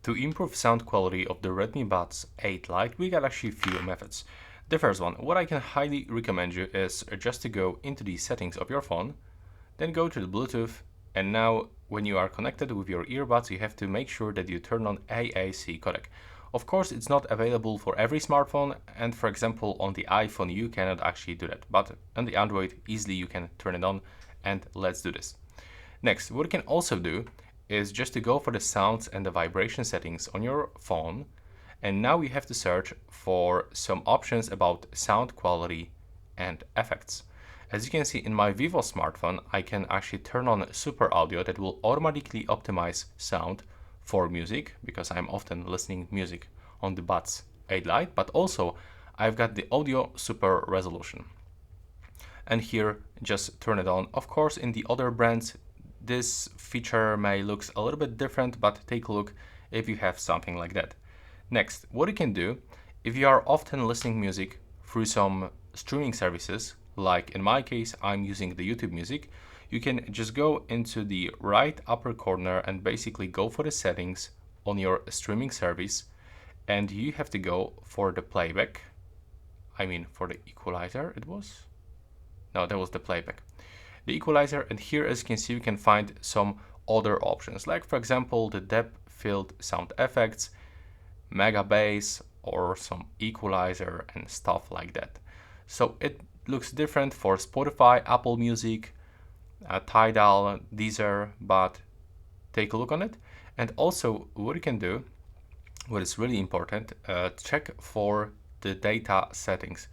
To improve sound quality of the Redmi Buds 8 Lite, we got actually a few methods. The first one, what I can highly recommend you is just to go into the settings of your phone, then go to the Bluetooth, and now when you are connected with your earbuds, you have to make sure that you turn on AAC codec. Of course, it's not available for every smartphone, and for example, on the iPhone, you cannot actually do that, but on the Android, easily you can turn it on, and let's do this. Next, what you can also do is just to go for the sounds and the vibration settings on your phone, and now you have to search for some options about sound quality and effects. As you can see in my Vivo smartphone, I can actually turn on super audio that will automatically optimize sound for music, because I'm often listening music on the Buds 8 Lite, but also I've got the audio super resolution. And here, just turn it on. Of course, in the other brands, this feature may look a little bit different, but take a look if you have something like that. Next, what you can do, if you are often listening music through some streaming services, like in my case, I'm using the YouTube Music, you can just go into the right upper corner and basically go for the settings on your streaming service, and you have to go for the playback. I mean, for the equalizer, it was? No, that was the playback. The equalizer, and here as you can see, you can find some other options, like for example the depth filled sound effects, mega bass, or some equalizer and stuff like that. So it looks different for Spotify, Apple Music, Tidal, Deezer, but take a look on it. And also what you can do, what is really important, check for the data settings.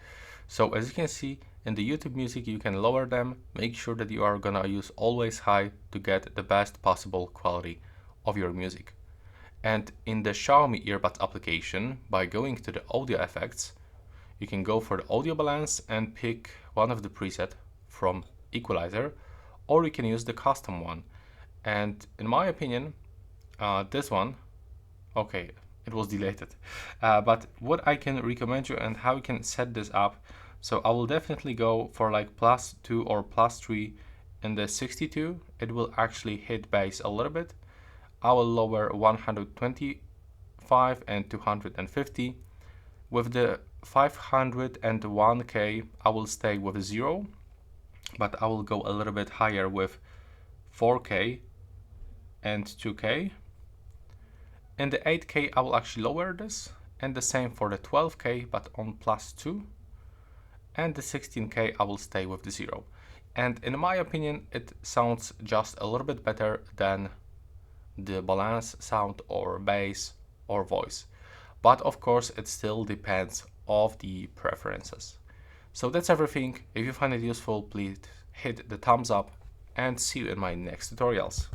So as you can see, in the YouTube Music, you can lower them. Make sure that you are gonna use always high to get the best possible quality of your music. And in the Xiaomi earbuds application, by going to the audio effects, you can go for the audio balance and pick one of the preset from equalizer, or you can use the custom one. And in my opinion, this one, okay, it was deleted. But what I can recommend you and how you can set this up, so I will definitely go for like +2 or +3 in the 62. It will actually hit bass a little bit. I will lower 125 and 250. With the 501K, I will stay with 0, but I will go a little bit higher with 4K and 2K. In the 8K, I will actually lower this, and the same for the 12K, but on +2. And the 16K, I will stay with the 0. And in my opinion, it sounds just a little bit better than the balance sound or bass or voice. But of course, it still depends of the preferences. So that's everything. If you find it useful, please hit the thumbs up and see you in my next tutorials.